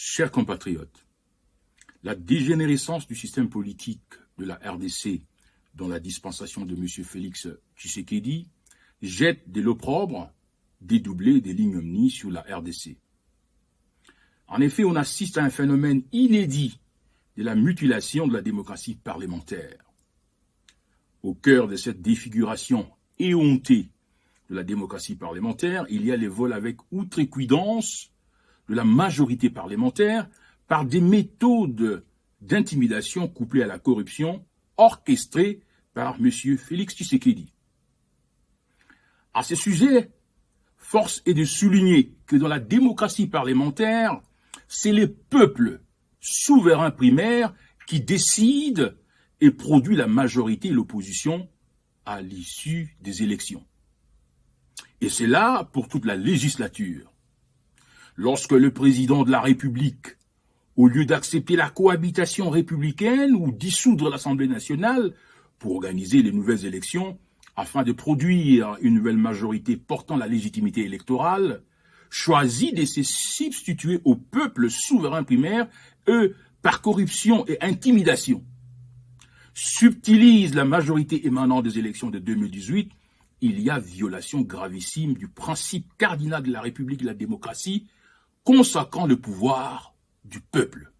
Chers compatriotes, la dégénérescence du système politique de la RDC dans la dispensation de M. Félix Tshisekedi jette de l'opprobre dédoublé des lignes omnis sur la RDC. En effet, on assiste à un phénomène inédit de la mutilation de la démocratie parlementaire. Au cœur de cette défiguration éhontée de la démocratie parlementaire, il y a les vols avec outrecuidance de la majorité parlementaire par des méthodes d'intimidation couplées à la corruption orchestrées par M. Félix Tshisekedi. À ce sujet, force est de souligner que dans la démocratie parlementaire, c'est le peuple souverain primaire qui décide et produit la majorité et l'opposition à l'issue des élections. Et c'est là pour toute la législature. Lorsque le président de la République, au lieu d'accepter la cohabitation républicaine ou dissoudre l'Assemblée nationale pour organiser les nouvelles élections afin de produire une nouvelle majorité portant la légitimité électorale, choisit de se substituer au peuple souverain primaire, par corruption et intimidation, subtilise la majorité émanant des élections de 2018, il y a violation gravissime du principe cardinal de la République et de la démocratie, consacrant le pouvoir du peuple.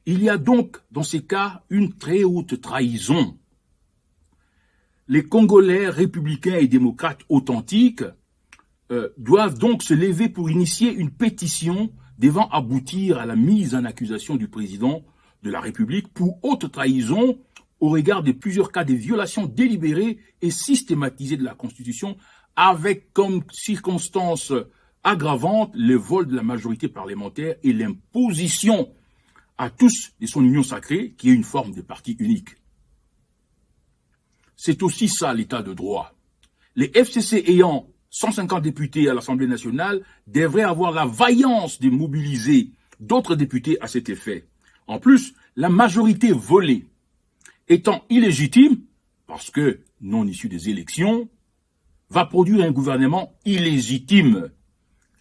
Il y a donc, dans ces cas, une très haute trahison. Les Congolais républicains et démocrates authentiques doivent donc se lever pour initier une pétition devant aboutir à la mise en accusation du président de la République pour haute trahison au regard de plusieurs cas de violations délibérées et systématisées de la Constitution avec comme circonstance aggravante le vol de la majorité parlementaire et l'imposition à tous de son union sacrée qui est une forme de parti unique. C'est aussi ça l'état de droit. Les FCC ayant 150 députés à l'Assemblée nationale devraient avoir la vaillance de mobiliser d'autres députés à cet effet. En plus, la majorité volée étant illégitime, parce que non issue des élections, va produire un gouvernement illégitime.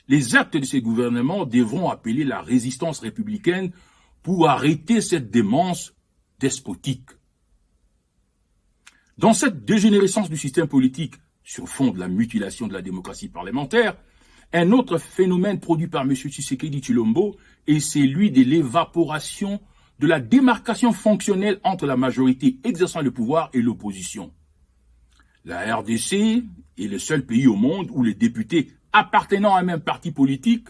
Les actes de ces gouvernements devront appeler la résistance républicaine pour arrêter cette démence despotique. Dans cette dégénérescence du système politique sur fond de la mutilation de la démocratie parlementaire, un autre phénomène produit par M. Tshisekedi Tshilombo est celui de l'évaporation de la démarcation fonctionnelle entre la majorité exerçant le pouvoir et l'opposition. La RDC est le seul pays au monde où les députés appartenant à un même parti politique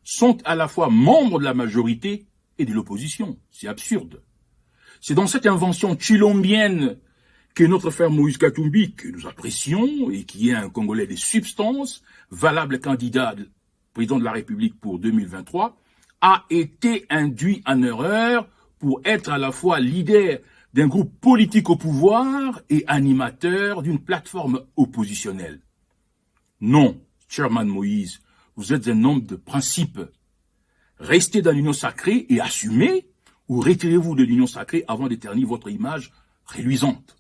sont à la fois membres de la majorité et de l'opposition. C'est absurde. C'est dans cette invention tshilombienne que notre frère Moïse Katumbi, que nous apprécions et qui est un Congolais de substance, valable candidat président de la République pour 2023, a été induit en erreur pour être à la fois leader d'un groupe politique au pouvoir et animateur d'une plateforme oppositionnelle. Non, Chairman Moïse, vous êtes un homme de principe. Restez dans l'union sacrée et assumez, ou retirez-vous de l'union sacrée avant d'éternir votre image reluisante.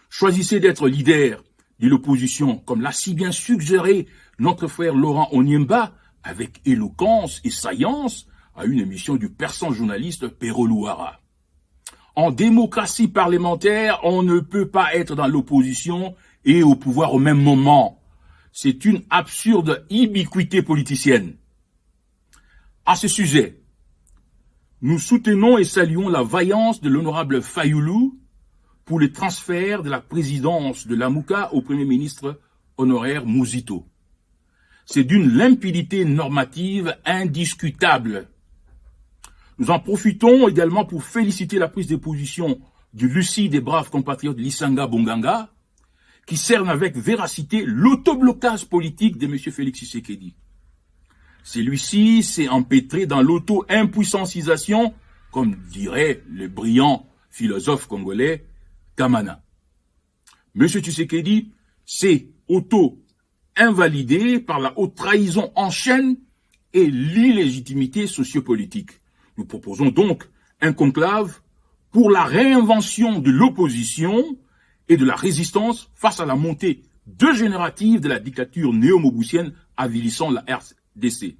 Choisissez d'être leader de l'opposition, comme l'a si bien suggéré notre frère Laurent Onyemba, avec éloquence et saillance, à une émission du persan journaliste Pero Louara. En démocratie parlementaire, on ne peut pas être dans l'opposition et au pouvoir au même moment. C'est une absurde ubiquité politicienne. À ce sujet, nous soutenons et saluons la vaillance de l'honorable Fayoulou pour le transfert de la présidence de l'AMUCA au Premier ministre honoraire Mouzito. C'est d'une limpidité normative indiscutable. Nous en profitons également pour féliciter la prise de position du lucide et brave compatriote Lissanga Bonganga, qui cerne avec véracité l'autoblocage politique de M. Félix Tshisekedi. Celui-ci s'est empêtré dans l'auto-impuissancisation, comme dirait le brillant philosophe congolais Kamana. M. Tshisekedi s'est auto-invalidé par la haute trahison en chaîne et l'illégitimité sociopolitique. Nous proposons donc un conclave pour la réinvention de l'opposition et de la résistance face à la montée dégénérative de la dictature néo-mobusienne avilissant la RDC.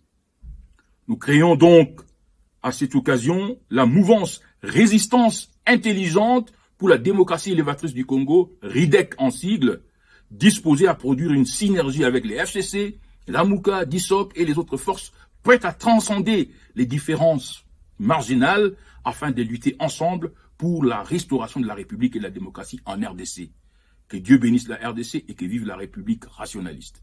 Nous créons donc à cette occasion la mouvance Résistance intelligente pour la démocratie élévatrice du Congo, RIDEC en sigle, disposée à produire une synergie avec les FCC, la MUCA, DISOC et les autres forces prêtes à transcender les différences marginales afin de lutter ensemble pour la restauration de la République et de la démocratie en RDC. Que Dieu bénisse la RDC et que vive la République rationaliste.